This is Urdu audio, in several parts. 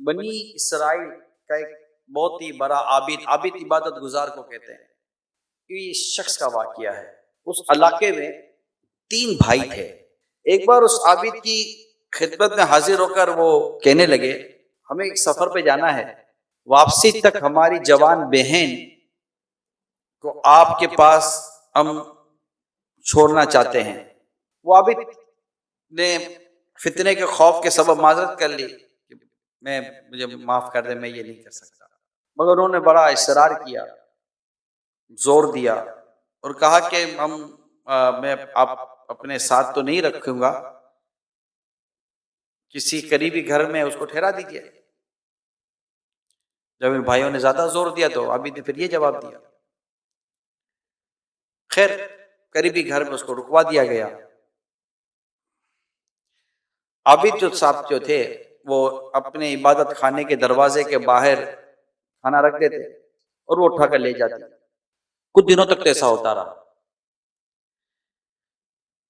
بنی اسرائیل کا ایک بہت ہی بڑا عابد عبادت گزار کو کہتے ہیں، یہ اس شخص کا واقعہ ہے۔ اس علاقے میں 3 بھائی تھے۔ ایک بار اس عابد کی خدمت میں حاضر ہو کر وہ کہنے لگے، ہمیں ایک سفر پہ جانا ہے، واپسی تک ہماری جوان بہن کو آپ کے پاس ہم چھوڑنا چاہتے ہیں۔ وہ عابد نے فتنے کے خوف کے سبب معذرت کر لی کہ مجھے معاف کر دیں، میں یہ نہیں کر سکتا، مگر انہوں نے بڑا اصرار کیا، زور دیا اور کہا کہ میں آپ اپنے ساتھ تو نہیں رکھوں گا، کسی قریبی گھر میں اس کو ٹھہرا دیجیے۔ جب ان بھائیوں نے زیادہ زور دیا تو عابد نے پھر یہ جواب دیا۔ خیر قریبی گھر میں اس کو رکوا دیا گیا۔ عابد جو تھے وہ اپنے عبادت خانے کے دروازے کے باہر کھانا رکھ دیتے اور وہ اٹھا کر لے جاتے۔ کچھ دنوں تک تو ایسا ہوتا رہا۔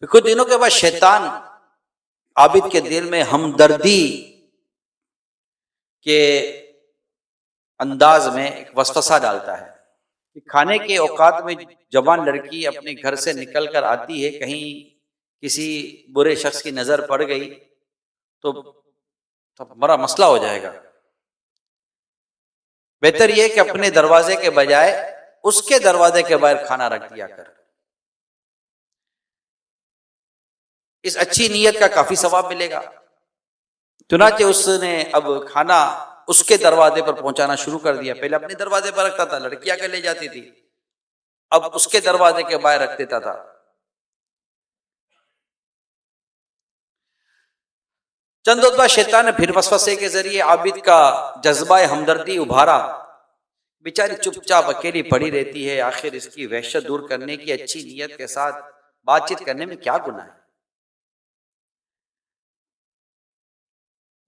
کچھ دنوں کے بعد شیطان عابد کے دل میں ہمدردی کے انداز میں ایک وسوسہ ڈالتا ہے کہ کھانے کے اوقات میں جوان لڑکی اپنے گھر سے نکل کر آتی ہے، کہیں کسی برے شخص کی نظر پڑ گئی تو بڑا مسئلہ ہو جائے گا، بہتر یہ کہ اپنے دروازے کے بجائے اس کے دروازے کے باہر کھانا رکھ دیا کر۔ اس اچھی نیت کا کافی ثواب ملے گا۔ چنانچہ اس نے اب کھانا اس کے دروازے پر پہنچانا شروع کر دیا۔ پہلے اپنے دروازے پر رکھتا تھا، لڑکیاں کے لے جاتی تھی، اب اس کے دروازے کے باہر رکھ دیتا تھا۔ چند روز بعد شیطان نے پھر وسوسے کے ذریعے عابد کا جذبہ ہمدردی ابھارا۔ بیچاری چپ چاپ اکیلی پڑی رہتی ہے، آخر اس کی وحشت دور کرنے کی اچھی نیت کے ساتھ بات چیت کرنے میں کیا گناہ ہے؟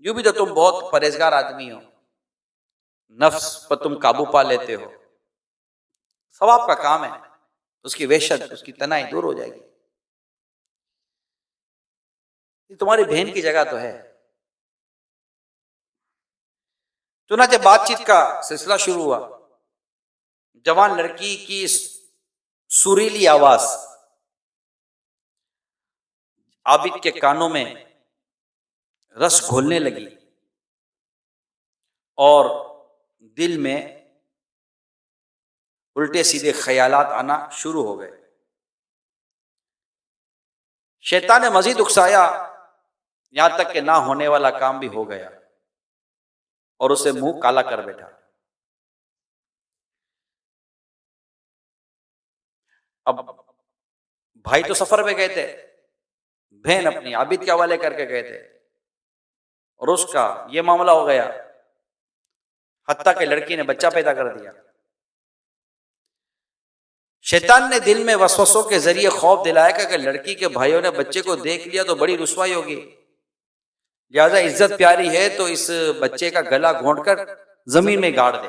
یوں بھی تو تم بہت پرہیزگار آدمی ہو، نفس پر تم قابو پا لیتے ہو، ثواب کا کام ہے، اس کی وحشت، اس کی تنہائی دور ہو جائے گی۔ یہ تمہاری بہن کی جگہ تو ہے۔ چنانچہ بات چیت کا سلسلہ شروع ہوا۔ جوان لڑکی کی سریلی آواز عابد کے کانوں میں رس گھولنے لگی اور دل میں الٹے سیدھے خیالات آنا شروع ہو گئے۔ شیطان نے مزید اکسایا، یہاں تک کہ نہ ہونے والا کام بھی ہو گیا اور اسے منہ کالا کر بیٹھا۔ اب بھائی تو سفر پہ گئے تھے، بہن اپنی عابد کے حوالے کر کے گئے تھے، اور اس کا یہ معاملہ ہو گیا، حتیٰ کہ لڑکی نے بچہ پیدا کر دیا۔ شیطان نے دل میں وسوسوں کے ذریعے خوف دلایا کہ اگر لڑکی کے بھائیوں نے بچے کو دیکھ لیا تو بڑی رسوائی ہوگی، لہذا عزت پیاری ہے تو اس بچے کا گلا گھونٹ کر زمین میں گاڑ دے۔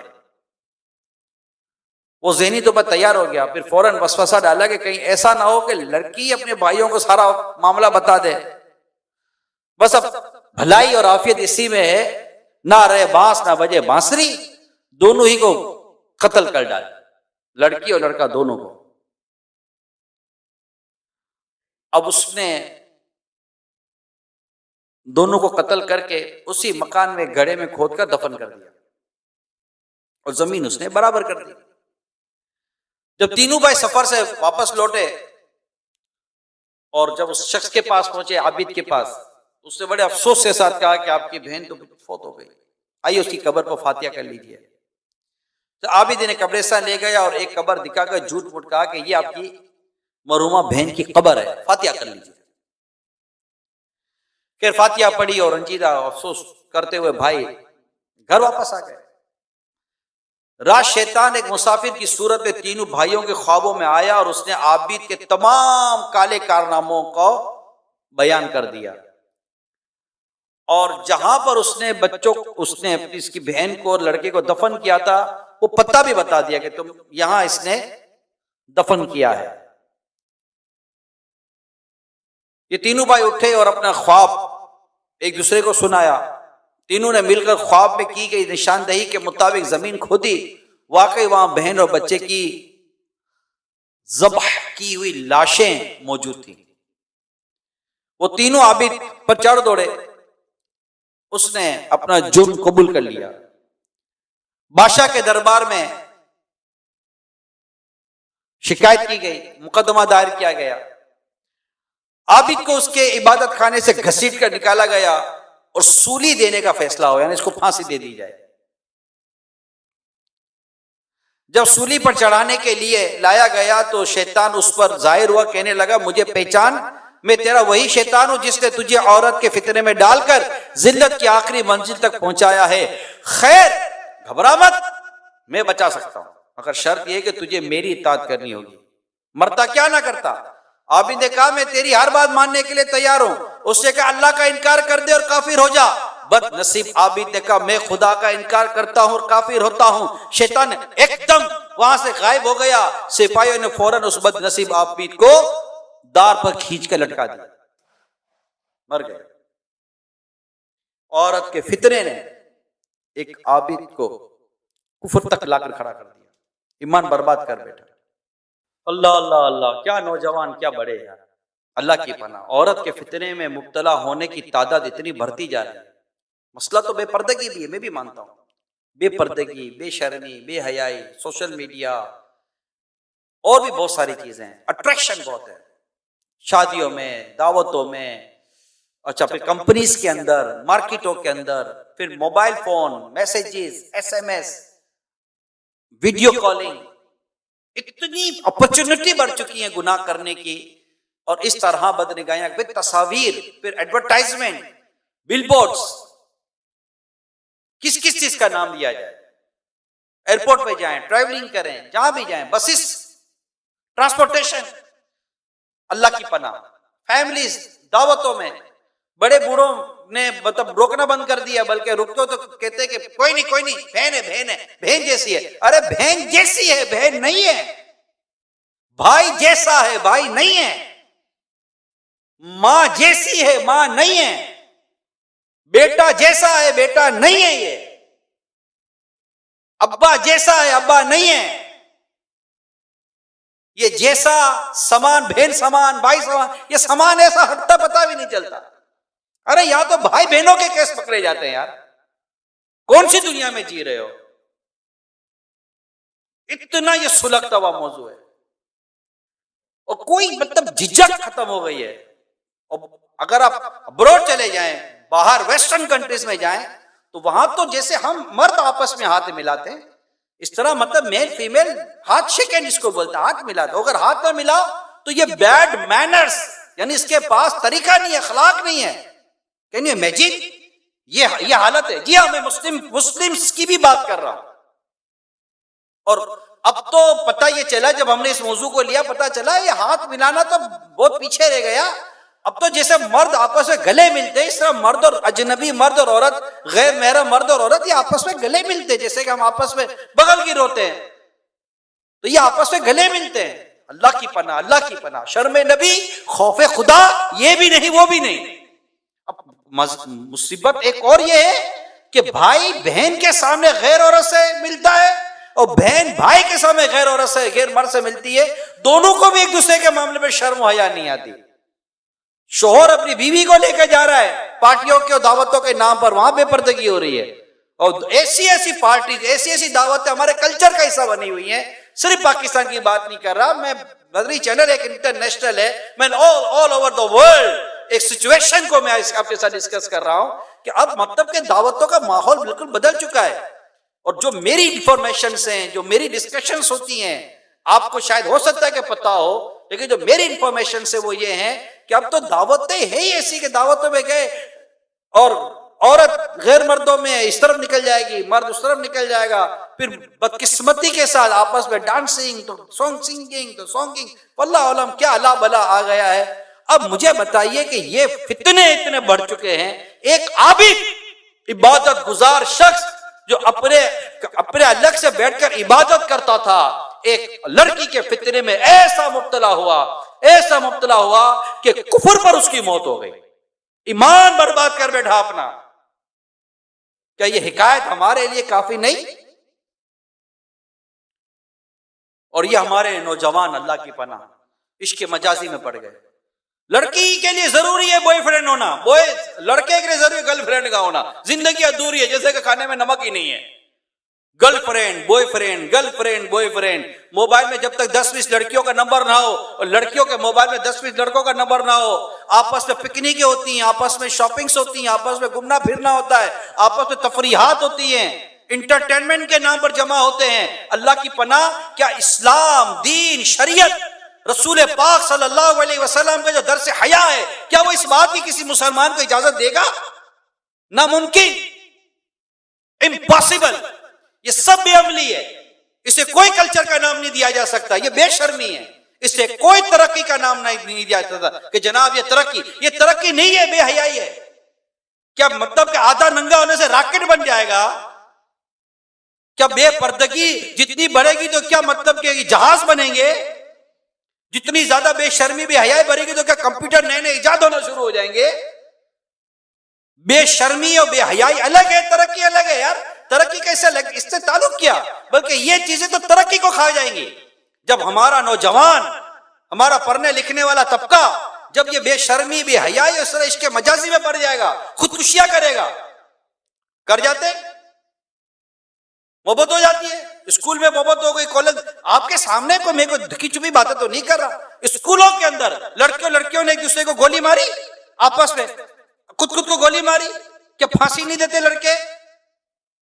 وہ ذہنی طور پر تیار ہو گیا، پھر فوراً وسوسہ ڈالا کہ کہیں ایسا نہ ہو کہ لڑکی اپنے بھائیوں کو سارا معاملہ بتا دے، بس اب بھلائی اور عافیت اسی میں ہے، نہ رہے بانس نہ بجے بانسری، دونوں ہی کو قتل کر ڈالے، لڑکی اور لڑکا دونوں کو۔ اب اس نے دونوں کو قتل کر کے اسی مکان میں گڑھے میں کھود کر دفن کر دیا اور زمین اس نے برابر کر دی۔ جب تینوں بھائی سفر سے واپس لوٹے اور جب اس شخص کے پاس پہنچے، عابد کے پاس، اس نے بڑے افسوس کے ساتھ کہا کہ آپ کی بہن تو فوت ہو گئی، آئیے اس کی قبر پر فاتحہ کر لیجیے۔ تو عابد نے قبرستان لے گیا اور ایک قبر دکھا کر جھوٹ موٹ کہا کہ یہ آپ کی مرحومہ بہن کی قبر ہے، فاتحہ کر لیجیے۔ پھر فاتحہ پڑھی اور رنجیدہ افسوس کرتے ہوئے بھائی گھر واپس آ گئے۔ رات شیطان ایک مسافر کی صورت میں تینوں بھائیوں کے خوابوں میں آیا اور اس نے عابد کے تمام کالے کارناموں کو بیان کر دیا، اور جہاں پر اس نے اس کی بہن کو اور لڑکے کو دفن کیا تھا وہ پتہ بھی بتا دیا کہ تم یہاں اس نے دفن کیا ہے۔ یہ تینوں بھائی اٹھے اور اپنا خواب ایک دوسرے کو سنایا۔ تینوں نے مل کر خواب میں کی گئی نشاندہی کے مطابق زمین کھودی، واقعی وہاں بہن اور بچے کی ذبح کی ہوئی لاشیں موجود تھیں۔ وہ تینوں عابد پر چڑھ دوڑے، اس نے اپنا جرم قبول کر لیا، بادشاہ کے دربار میں شکایت کی گئی، مقدمہ دائر کیا گیا، عابد کو اس کے عبادت خانے سے گھسیٹ کر نکالا گیا اور سولی دینے کا فیصلہ ہوا، یعنی اس کو پھانسی دے دی جائے۔ جب سولی پر چڑھانے کے لیے لایا گیا تو شیطان اس پر ظاہر ہوا، کہنے لگا مجھے پہچان، میں تیرا وہی شیطان ہوں جس نے تجھے عورت کے فتنے میں ڈال کر ذلت کی آخری منزل تک پہنچایا ہے۔ خیر گھبرا مت، میں بچا سکتا ہوں، مگر شرط یہ کہ تجھے میری اطاعت کرنی ہوگی، مرتا کیا نہ کرتا۔ عابد نے کہا میں تیری ہر بات ماننے کے لیے تیار ہوں۔ اس نے کہا اللہ کا انکار کر دے اور کافر ہو جا۔ بد نصیب عابد نے کہا میں خدا کا انکار کرتا ہوں اور کافر ہوتا ہوں۔ شیطان ایک دم وہاں سے غائب ہو گیا۔ سپاہیوں نے فوراً اس بد نصیب عابد کو دار پر کھینچ کے لٹکا دیا، مر گئے۔ عورت کے فتنے نے ایک عابد کو کفر تک لا کر کھڑا کر دیا، ایمان برباد کر بیٹھا۔ اللہ اللہ اللہ، کیا نوجوان کیا بڑے یار، اللہ کی پناہ۔ عورت کے فتنے میں مبتلا ہونے کی تعداد اتنی بڑھتی جا رہی ہے۔ مسئلہ تو بے پردگی بھی ہے، میں بھی مانتا ہوں، بے پردگی، بے شرمی، بے حیائی، سوشل میڈیا اور بھی بہت ساری چیزیں ہیں، اٹریکشن بہت ہے شادیوں میں، دعوتوں میں، اچھا پھر کمپنیز کے اندر، مارکیٹوں کے اندر، پھر mobile phone, messages, S M S, video calling, اتنی اپرچونٹی بڑھ چکی ہیں گناہ کرنے کی، اور اس طرح بدنگاہیاں، پھر تصاویر، پھر ایڈورٹائزمنٹ، بل بورڈز، کس کس چیز کا نام لیا جائے، ایئرپورٹ پہ جائیں، ٹریولنگ کریں، جہاں بھی جائیں، بسز، ٹرانسپورٹیشن، اللہ کی پناہ۔ فیملیز دعوتوں میں بڑے بوڑھوں نے مطلب روکنا بند کر دیا، بلکہ رکتے تو کہتے کہ کوئی نہیں کوئی نہیں، بہن ہے بہن ہے، بہن جیسی ہے۔ ارے بہن جیسی ہے، بہن نہیں ہے۔ بھائی جیسا ہے، بھائی نہیں ہے۔ ماں جیسی ہے، ماں نہیں ہے۔ بیٹا جیسا ہے، بیٹا نہیں ہے۔ یہ ابا جیسا ہے، ابا نہیں ہے۔ یہ جیسا سامان، بہن سامان، بھائی سامان، یہ سامان ایسا ہٹتا پتا بھی نہیں چلتا۔ ارے یہاں تو بھائی بہنوں کے کیس پکڑے جاتے ہیں یار، کون سی دنیا میں جی رہے ہو؟ اتنا یہ سلگتا ہوا موضوع ہے، اور کوئی مطلب جھجک ختم ہو گئی ہے۔ اور اگر آپ ابروڈ چلے جائیں، باہر ویسٹرن کنٹریز میں جائیں، تو وہاں تو جیسے ہم مرد آپس میں ہاتھ ملاتے ہیں، اس طرح مطلب میل فیمیل ہاتھ شیکن اس کو بولتا ہے، ہاتھ ملاتے۔ اگر ہاتھ نہ ملاؤ تو یہ بیڈ مینرز، یعنی اس کے پاس طریقہ نہیں ہے، اخلاق نہیں ہے۔ Can you imagine? یہ حالت ہے۔ جی ہاں، میں مسلمز کی بھی بات کر رہا ہوں۔ اور اب تو پتہ یہ چلا، جب ہم نے اس موضوع کو لیا، پتہ چلا یہ ہاتھ ملانا تو بہت پیچھے رہ گیا۔ اب تو جیسے مرد آپس میں گلے ملتے ہیں، اس طرح مرد اور اجنبی مرد اور عورت، غیر محرم مرد اور عورت، یہ آپس میں گلے ملتے ہیں، جیسے کہ ہم آپس میں بغل گیر ہوتے ہیں، تو یہ آپس میں گلے ملتے ہیں۔ اللہ کی پناہ، اللہ کی پناہ۔ شرم نبی، خوف خدا، یہ بھی نہیں وہ بھی نہیں۔ اب مصیبت ایک اور یہ ہے کہ بھائی بہن کے سامنے غیر عورت سے ملتا ہے، اور بہن بھائی کے سامنے غیر عورت سے، غیر مرد سے ملتی ہے۔ دونوں کو بھی ایک دوسرے کے معاملے میں شرم و حیا نہیں آتی۔ شوہر اپنی بیوی کو لے کے جا رہا ہے پارٹیوں کے اور دعوتوں کے نام پر، وہاں بے پردگی ہو رہی ہے، اور ایسی ایسی پارٹیز، ایسی ایسی دعوتیں ہمارے کلچر کا حصہ بنی ہوئی ہیں۔ صرف پاکستان کی بات نہیں کر رہا میں، مدنی چینل ایک انٹرنیشنل ہے، میں آل اوور دا ورلڈ ایک سچویشن کو میں آپ کے ساتھ ڈسکس کر رہا ہوں کہ اب مطلب کہ دعوتوں کا ماحول بالکل بدل چکا ہے۔ اور جو میری انفارمیشنز ہیں، جو میری ڈسکشنز ہوتی ہیں، آپ کو شاید ہو سکتا ہے کہ پتہ ہو، لیکن جو میری انفارمیشن سے وہ یہ ہیں کہ اب تو دعوتیں ہیں ہی ایسی کہ دعوتوں میں گئے اور عورت غیر مردوں میں اس طرف نکل جائے گی، مرد اس طرف نکل جائے گا، پھر بدقسمتی کے ساتھ آپس میں ڈانسنگ، تو سانگ سنگنگ، تو سانگنگ، واللہ علم کیا اللہ بلا آ گیا ہے۔ اب مجھے بتائیے کہ یہ فتنے اتنے بڑھ چکے ہیں، ایک عابد عبادت گزار شخص جو اپنے الگ سے بیٹھ کر عبادت کرتا تھا، ایک لڑکی کے فتنے میں ایسا مبتلا ہوا کہ کفر پر اس کی موت ہو گئی، ایمان برباد کر بیٹھا اپنا۔ کیا یہ حکایت ہمارے لیے کافی نہیں؟ اور یہ ہمارے نوجوان اللہ کی پناہ عشق مجازی میں پڑ گئے. لڑکی کے لیے ضروری ہے بوائے فرینڈ ہونا، لڑکے کے لیے ضروری ہے گرل فرینڈ کا ہونا. زندگی ادھوری ہے جیسے کہ کھانے میں نمک ہی نہیں ہے. Girl friend boy friend, girl friend boy friend. Mobile میں جب تک 10-20 لڑکیوں کا نمبر نہ ہو اور لڑکیوں کے موبائل میں 10-20 لڑکوں کا نمبر نہ ہو، آپس میں پکنکیں ہوتی ہیں، آپس میں شاپنگس ہوتی ہیں، آپس میں گھومنا پھرنا ہوتا ہے، آپس میں تفریحات ہوتی ہیں، انٹرٹینمنٹ کے نام پر جمع ہوتے ہیں. اللہ کی پناہ، کیا اسلام، دین، شریعت، رسول پاک صلی اللہ علیہ وسلم کا جو درس حیا ہے، کیا وہ اس بات کی کسی مسلمان کو اجازت دے گا؟ ناممکن، امپاسبل. یہ سب بے عملی ہے. اسے کوئی کلچر کا نام نہیں دیا جا سکتا. یہ بے شرمی ہے. اسے کوئی ترقی کا نام نہیں دیا جاتا کہ جناب یہ ترقی نہیں ہے، بے حیائی ہے. کیا مطلب کہ آدھا ننگا ہونے سے راکٹ بن جائے گا؟ کیا بے پردگی جتنی بڑھے گی تو کیا مطلب کہ جہاز بنیں گے؟ جتنی زیادہ بے شرمی بے حیائی بڑھے گی تو کیا کمپیوٹر نئے نئے ایجاد ہونا شروع ہو جائیں گے؟ بے شرمی اور بے حیائی الگ ہے، ترقی الگ ہے. یار ترقی کیسے الگ؟ اس سے تعلق کیا؟ بلکہ یہ چیزیں تو ترقی کو کھا جائیں گی. جب ہمارا نوجوان، ہمارا پڑھنے لکھنے والا طبقہ جب یہ بے شرمی بے حیائی اس طرح عشق مجازی میں پڑ جائے گا، خودکشیاں کرے گا. کر جاتے، محبت ہو جاتی ہے. اسکول میں محبت ہو گئی، کالج، آپ کے سامنے کوئی میرے کو دھکی چپی باتیں تو نہیں کر رہا. اسکولوں کے اندر لڑکیوں نے ایک دوسرے کو گولی ماری، آپس میں خود کو گولی ماری. کیا پھانسی نہیں دیتے لڑکے؟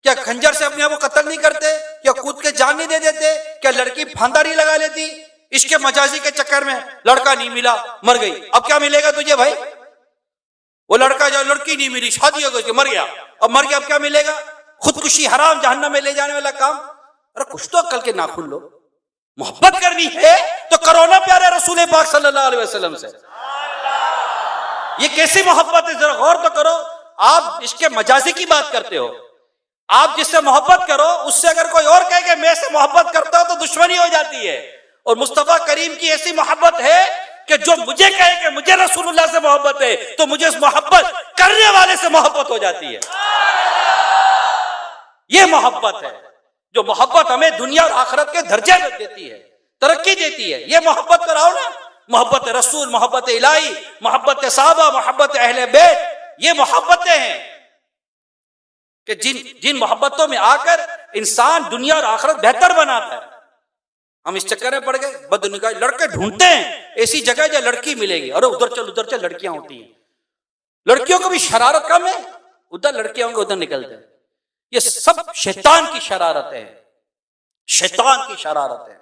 کیا خنجر سے اپنے آپ کو قتل نہیں کرتے؟ کیا کود کے جان نہیں دے دیتے؟ کیا لڑکی پھاندہ نہیں لگا لیتی؟ عشق مجازی کے چکر میں لڑکا نہیں ملا، مر گئی. اب کیا ملے گا تجھے بھائی؟ وہ لڑکا جو لڑکی نہیں ملی، شادی ہو گئی، مر گیا. اب مر گیا، اب کیا ملے گا؟ خودکشی، حرام، جہنم میں لے جانے والا کام. ارے کچھ تو عقل کے ناخن لو. محبت کرنی ہے تو کرو نا پیارے رسول پاک صلی اللہ علیہ وسلم سے. یہ کیسی محبت ہے؟ ذرا غور تو کرو. آپ عشق مجازی کی بات کرتے ہو. آپ جس سے محبت کرو اس سے اگر کوئی اور کہے کہ میں سے محبت کرتا ہوں تو دشمنی ہو جاتی ہے. اور مصطفیٰ کریم کی ایسی محبت ہے کہ جو مجھے کہے کہ مجھے رسول اللہ سے محبت ہے تو مجھے اس محبت کرنے والے سے محبت ہو جاتی ہے. یہ محبت ہے جو محبت ہمیں دنیا اور آخرت کے درجے دیتی ہے، ترقی دیتی ہے. یہ محبت کراؤ نا. محبت رسول، محبت الہی، محبت صحابہ، محبت اہل بیت، یہ محبتیں ہیں کہ جن محبتوں میں آ کر انسان دنیا اور آخرت بہتر بناتا ہے. ہم اس چکر میں پڑ گئے، بدنگاہی لڑکے ڈھونڈتے ہیں ایسی جگہ جہاں لڑکی ملے گی. اور ادھر چل لڑکیاں ہوتی ہیں. لڑکیوں کو بھی شرارت کم ہے، ادھر لڑکیاں ہوں گے ادھر نکلتے ہیں. یہ سب شیطان کی شرارتیں ہیں، شیطان کی شرارتیں.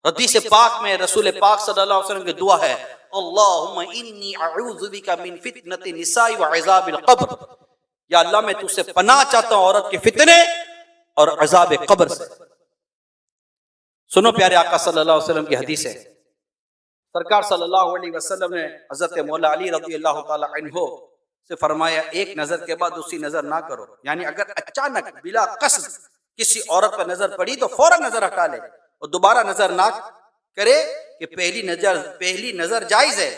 حدیث پاک میں رسول پاک صلی اللہ علیہ وسلم کی دعا ہے، اللہم انی اعوذ بک من فتنۃ النساء وعذاب القبر. یا اللہ میں تجھ سے پناہ چاہتا ہوں عورت کے فتنے اور عذاب قبر سے. سنو پیارے آقا صلی اللہ علیہ وسلم کی حدیث ہے. سرکار صلی اللہ علیہ وسلم نے حضرت مولا علی رضی اللہ تعالی عنہ سے فرمایا، ایک نظر کے بعد دوسری نظر نہ کرو. یعنی اگر اچانک بلا قصد کسی عورت پر نظر پڑی تو فوراً نظر ہٹا لے اور دوبارہ نظر نہ کرے کہ پہلی نظر جائز ہے،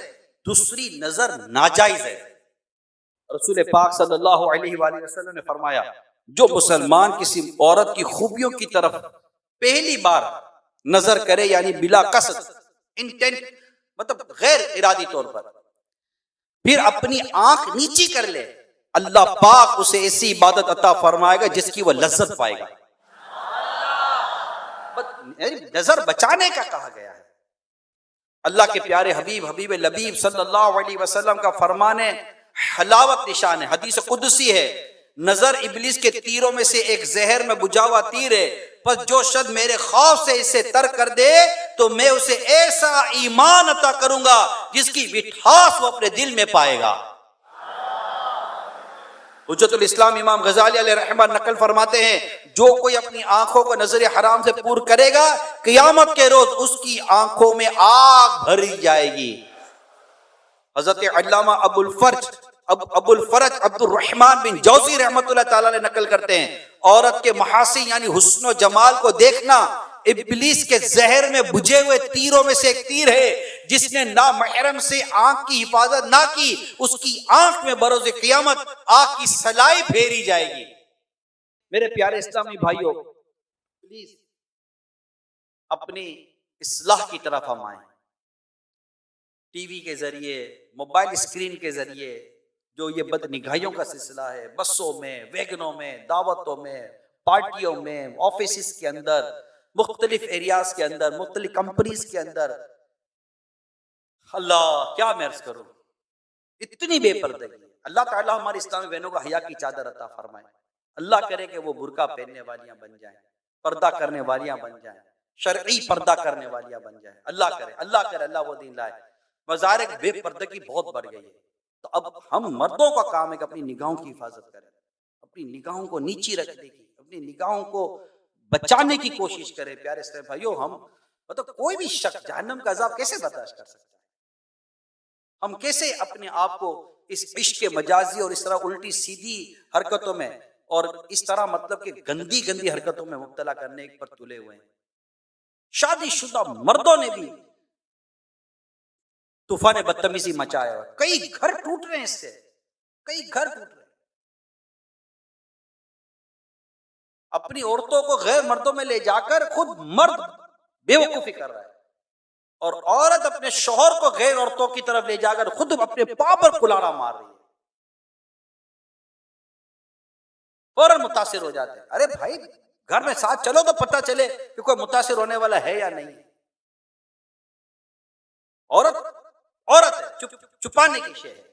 دوسری نظر ناجائز ہے. رسول پاک صلی اللہ علیہ وآلہ وسلم نے فرمایا، جو مسلمان کسی عورت کی خوبیوں کی طرف پہلی بار نظر کرے، یعنی بلا قصد، انٹینٹ، مطلب غیر ارادی طور پر، پھر اپنی آنکھ نیچی کر لے، اللہ پاک اسے ایسی عبادت عطا فرمائے گا جس کی وہ لذت پائے گا. نظر بچانے کا کہا گیا ہے. اللہ کے پیارے حبیب لبیب صلی اللہ علیہ وسلم کا فرمان ہے، حلاوت نشان ہے، حدیث قدسی ہے، نظر ابلیس کے تیروں میں سے ایک زہر میں بجھا ہوا تیر ہے، پس جو شخص میرے خوف سے اسے ترک کر دے تو میں اسے ایسا ایمان عطا کروں گا جس کی مٹھاس وہ اپنے دل میں پائے گا. حجت الاسلام امام غزالی علیہ رحمہ نقل فرماتے ہیں، جو کوئی اپنی آنکھوں کو نظر حرام سے پور کرے گا، قیامت کے روز اس کی آنکھوں میں آگ بھری جائے گی. حضرت علامہ ابو الفرج عبد الرحمن بن جوزی رحمۃ اللہ تعالی علیہ نقل کرتے ہیں، عورت کے محاسن یعنی حسن و جمال کو دیکھنا ابلیس کے زہر میں بجھے ہوئے تیروں میں سے ایک تیر ہے. جس نے نامحرم سے آنکھ کی حفاظت نہ کی، اس کی آنکھ میں بروز قیامت آگ کی سلائی پھیری جائے گی. میرے پیارے اسلامی بھائیوں، پلیز اپنی اصلاح کی طرف ہم آئیں۔ ٹی وی کے ذریعے، موبائل اسکرین کے ذریعے جو یہ بد نگاہیوں کا سلسلہ ہے، بسوں میں، ویگنوں میں، دعوتوں میں، پارٹیوں میں، آفیسز کے اندر، مختلف ایریاز کے اندر، مختلف کمپنیز کے اندر، اللہ کیا میں عرض کروں، اتنی بے پردگی۔ اللہ تعالیٰ ہماری اسلامی بہنوں کو حیا کی چادر عطا فرمائے۔ اللہ کرے کہ وہ برقع پہننے والیاں بن جائیں، پردہ کرنے والیاں بن جائیں، شرعی پردہ کرنے والیاں بن جائیں۔ اللہ کرے، اللہ کرے، اللہ وہ دین لائے۔ مظاہر بے پردگی بہت بڑھ گئی ہے، تو اب ہم مردوں کا کام ہے کہ اپنی نگاہوں کی حفاظت کریں، اپنی نگاہوں کو نیچی رکھنے کی، اپنی نگاہوں کو بچانے کی کوشش کریں۔ پیارے اسلام بھائیوں، ہم مطلب کوئی بھی شخص جہنم کا عذاب کیسے برداشت کر سکتا ہے؟ ہم کیسے اپنے آپ کو اس عشق مجازی اور اس طرح الٹی سیدھی حرکتوں میں اور اس طرح مطلب کہ گندی گندی حرکتوں میں مبتلا کرنے پر تلے ہوئے ہیں؟ شادی شدہ مردوں نے بھی طوفان بدتمیزی مچایا ہے، کئی گھر ٹوٹ رہے ہیں اس سے، کئی گھر ٹوٹ رہے ہیں۔ اپنی عورتوں کو غیر مردوں میں لے جا کر خود مرد بے وقوفی کر رہا ہے، اور عورت اپنے شوہر کو غیر عورتوں کی طرف لے جا کر خود اپنے پاں پر کلاڑا مار رہی ہے۔ فوراً متاثر ہو جاتے ہیں۔ ارے بھائی، گھر میں ساتھ چلو تو پتہ چلے کہ کوئی متاثر ہونے والا ہے یا نہیں۔ عورت ہے، چھپانے کی شے ہے،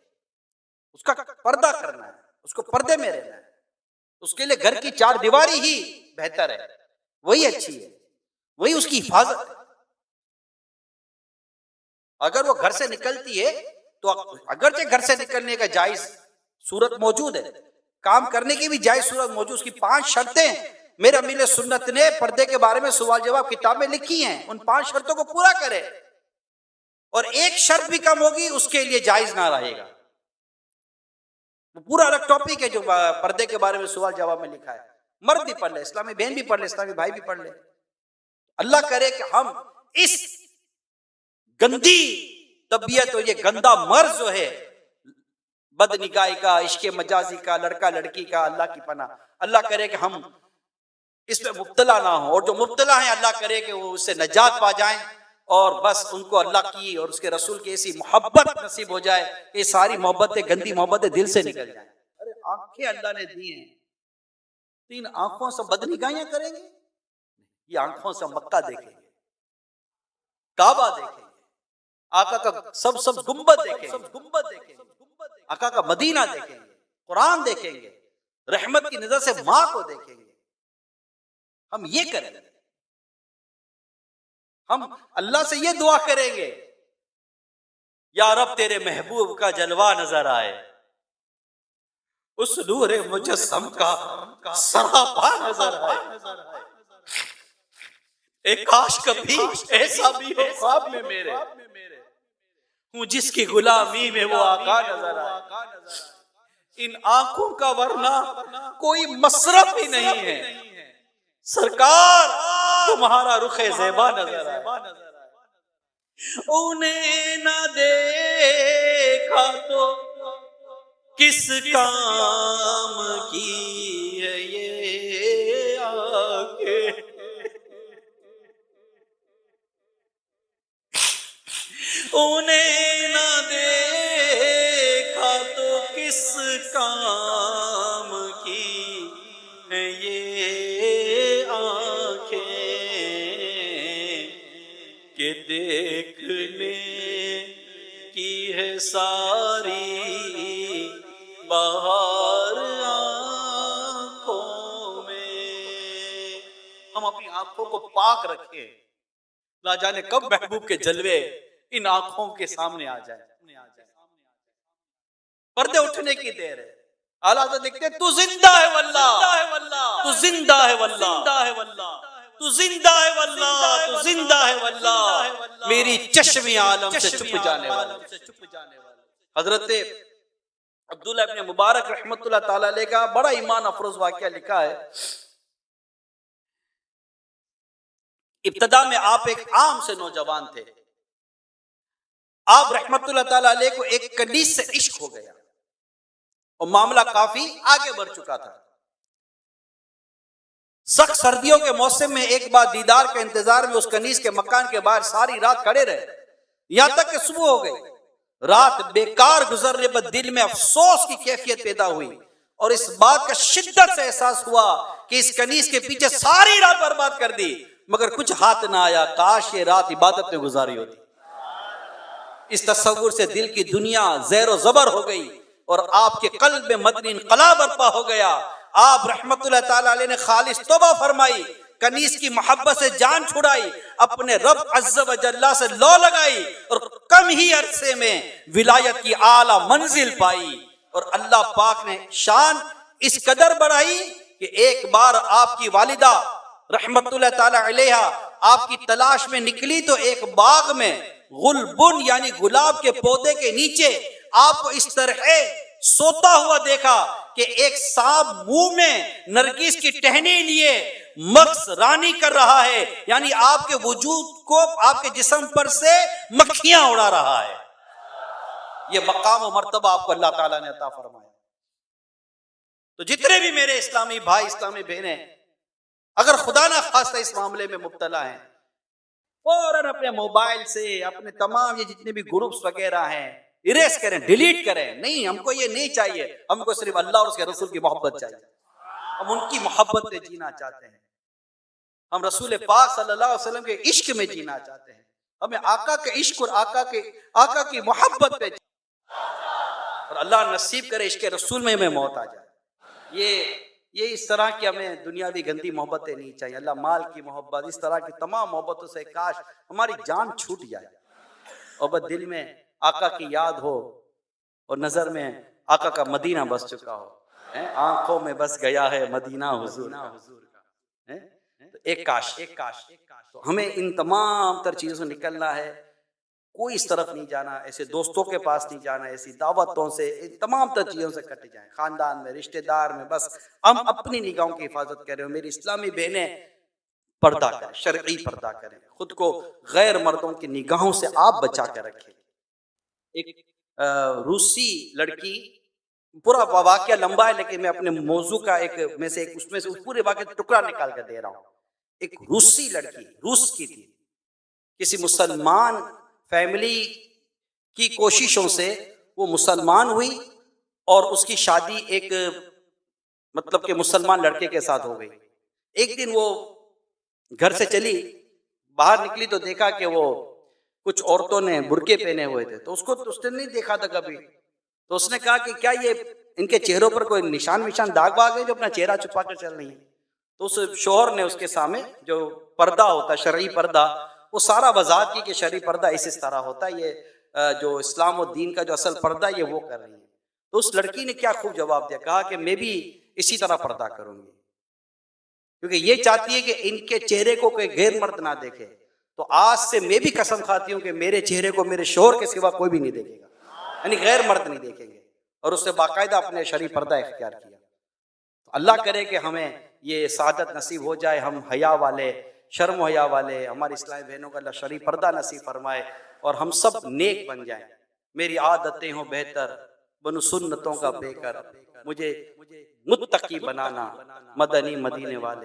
اس کا پردہ کرنا ہے، اس کو پردے میں رہنا ہے، اس کے لیے گھر کی چار دیواری ہی بہتر ہے، وہی اچھی ہے، وہی اس کی حفاظت ہے۔ اگر وہ گھر سے نکلتی ہے تو اگرچہ گھر سے نکلنے کا جائز صورت موجود ہے، کام کرنے کی بھی جائز صورت موجود، اس کی 5 شرطیں میرے امیر سنت نے پردے کے بارے میں سوال جواب کتاب میں لکھی ہیں، ان 5 شرطوں کو پورا کرے، اور ایک شرط بھی کم ہوگی اس کے لیے جائز نہ رہے گا۔ وہ پورا الگ ٹاپک ہے جو پردے کے بارے میں سوال جواب میں لکھا ہے، مرد بھی پڑھ لے، اسلامی بہن بھی پڑھ لے، اسلامی بھائی بھی پڑھ لے۔ اللہ کرے کہ ہم اس گندی طبیعت اور یہ گندا مرض جو ہے بد نگاہی کا، عشق مجازی کا، لڑکا لڑکی کا، اللہ کی پناہ، اللہ کرے کہ ہم اس میں مبتلا نہ ہوں، اور جو مبتلا ہیں اللہ کرے کہ وہ اس سے نجات پا جائیں، اور بس ان کو اللہ کی اور اس کے رسول کی ایسی محبت نصیب ہو جائے کہ ساری محبتیں، گندی محبتیں دل سے نکل جائیں۔ ارے آنکھیں اللہ نے دی ہیں، 3 آنکھوں سے بد نگاہیاں کریں گے؟ یہ آنکھوں سے مکہ دیکھیں گے، کعبہ دیکھیں گے، آقا کا سب گنبد دیکھیں گے، آقا کا مدینہ دیکھیں گے، قرآن دیکھیں گے، رحمت کی نظر سے ماں کو دیکھیں گے۔ ہم یہ کریں گے، ہم اللہ سے یہ دعا کریں گے، یا رب تیرے محبوب کا جلوہ نظر آئے، اس نور مجسم کا سراپا نظر آئے، ایک کاش کبھی ایسا بھی ہو خواب میں میرے، ہوں جس کی غلامی میں وہ آقا نظر آئے۔ ان آنکھوں کا ورنہ کوئی مصرف ہی نہیں ہے، سرکار تمہارا رخ زیبا نظر آئے۔ انہیں نہ دیکھا تو کس کام کی ہے یہ آنکھیں، انہیں نہ دیکھا تو کس کام کی ہے یہ آنکھیں، کہ دیکھنے کی ہے ساری بہار آنکھوں میں۔ ہم اپنی آنکھوں کو پاک رکھیں، نہ جانے کب محبوب کے جلوے ان آنکھوں کے سامنے آ جائے۔ پردے اٹھنے کی دیر ہے۔ اعلیٰ حضرت لکھتے ہیں تو زندہ ہے واللہ، تو زندہ ہے واللہ، تو زندہ ہے واللہ، تو زندہ ہے واللہ، میری چشم عالم سے چھپ جانے والا۔ حضرت عبداللہ ابن مبارک رحمت اللہ تعالیٰ علیہ کا بڑا ایمان افروز واقعہ لکھا ہے۔ ابتدا میں آپ ایک عام سے نوجوان تھے، آپ رحمت اللہ تعالیٰ علیہ کو ایک کنیز سے عشق ہو گیا، اور معاملہ کافی آگے بڑھ چکا تھا۔ سخت سردیوں کے موسم میں ایک بار دیدار کے انتظار میں اس کنیز کے مکان کے باہر ساری رات کھڑے رہے، یہاں تک کہ صبح ہو گئی۔ رات بیکار گزرنے پر دل میں افسوس کی کیفیت پیدا ہوئی اور اس بات کا شدت سے احساس ہوا کہ اس کنیز کے پیچھے ساری رات برباد کر دی، مگر کچھ ہاتھ نہ آیا، کاش یہ رات عبادت میں گزاری ہوتی۔ اس تصور سے دل کی دنیا زیر و زبر ہو گئی اور آپ کے قلب میں مدنی انقلاب برپا ہو گیا۔ آپ رحمت اللہ تعالی علیہ نے خالص توبہ فرمائی، کنیز کی محبت سے جان چھڑائی، اپنے رب عز و جل سے لو لگائی اور کم ہی عرصے میں ولایت کی اعلیٰ منزل پائی۔ اور اللہ پاک نے شان اس قدر بڑھائی کہ ایک بار آپ کی والدہ رحمت اللہ تعالی علیہ آپ کی تلاش میں نکلی تو ایک باغ میں غلبن یعنی گلاب کے پودے کے نیچے آپ کو اس طرح سوتا ہوا دیکھا کہ ایک سانپ منہ میں نرگس کی ٹہنی لیے مغز رانی کر رہا ہے، یعنی آپ کے وجود کو، آپ کے جسم پر سے مکھیاں اڑا رہا ہے۔ یہ مقام و مرتبہ آپ کو اللہ تعالیٰ نے عطا فرمایا۔ تو جتنے بھی میرے اسلامی بھائی، اسلامی بہنیں اگر خدا نہ خواستہ اس معاملے میں مبتلا ہیں، فوراً اپنے موبائل سے اپنے تمام یہ جتنے بھی گروپس وغیرہ ہیں اریز کریں، ڈیلیٹ کریں۔ نہیں، ہم کو یہ نہیں چاہیے، ہم کو صرف اللہ اور اس کے رسول کی محبت چاہیے، ہم ان کی محبت میں جینا چاہتے ہیں، ہم رسول پاک صلی اللہ علیہ وسلم کے عشق میں جینا چاہتے ہیں، ہمیں آقا کے عشق اور آقا کی محبت پہ، اور اللہ نصیب کرے عشق رسول میں ہمیں موت آ جائے۔ یہ اس طرح کی ہمیں دنیاوی گندی محبتیں نہیں چاہیے، اللہ مال کی محبت، اس طرح کی تمام محبتوں سے کاش ہماری جان چھوٹ جائے اور بس دل میں آقا کی یاد ہو اور نظر میں آقا کا مدینہ بس چکا ہو، آنکھوں میں بس گیا ہے مدینہ حضور کا۔ تو ایک کاش تو ہمیں ان تمام تر چیزوں سے نکلنا ہے، کوئی اس طرف نہیں جانا، ایسے دوستوں کے پاس نہیں جانا، ایسی دعوتوں سے، ان تمام تر چیزوں سے کٹ جائیں، خاندان میں، رشتہ دار میں، بس ہم اپنی نگاہوں کی حفاظت کریں۔ میری اسلامی بہنیں پردہ کریں، شرعی پردہ کریں، خود کو غیر مردوں کی نگاہوں سے آپ بچا کے رکھیں۔ ایک روسی لڑکی، پورا واقعہ لمبا ہے لیکن میں اپنے موضوع کا اس میں سے پورے واقعے کا ٹکڑا نکال کر دے رہا ہوں۔ ایک روسی لڑکی، روس کی تھی، کسی مسلمان فیملی کی کوششوں سے وہ مسلمان ہوئی اور اس کی شادی ایک مطلب کہ مسلمان لڑکے کے ساتھ ہو گئی۔ ایک دن وہ گھر سے چلی، باہر نکلی تو دیکھا کہ وہ کچھ عورتوں نے برقعے پہنے ہوئے تھے، تو اس نے نہیں دیکھا تھا کبھی، تو اس نے کہا کہ کیا یہ ان کے چہروں پر کوئی نشان داغ باغ ہے جو اپنا چہرہ چھپا کر چل رہی ہیں؟ تو اس شوہر نے اس کے سامنے جو پردہ ہوتا ہے، شرعی پردہ، وہ سارا وضاحت کی کہ شرعی پردہ اس طرح ہوتا ہے، یہ جو اسلام و دین کا جو اصل پردہ یہ وہ کر رہی ہے۔ تو اس لڑکی نے کیا خوب جواب دیا، کہا کہ میں بھی اسی طرح پردہ کروں گی، کیونکہ یہ چاہتی ہے کہ ان کے چہرے کو کوئی غیر مرد نہ دیکھے، تو آج سے میں بھی قسم کھاتی ہوں کہ میرے چہرے کو میرے شوہر کے سوا کوئی بھی نہیں دیکھے گا، یعنی غیر مرد نہیں دیکھیں گے، اور اس سے باقاعدہ اپنے شرعی پردہ اختیار کیا۔ تو اللہ کرے کہ ہمیں یہ سعادت نصیب ہو جائے، ہم حیا والے، شرم و حیا والے، ہماری اسلامی بہنوں کا اللہ شرعی پردہ نصیب فرمائے اور ہم سب نیک بن جائیں۔ میری عادتیں ہوں بہتر، بنو سنتوں کا بے کر، مجھے متقی بنانا، مدنی مدینے والے۔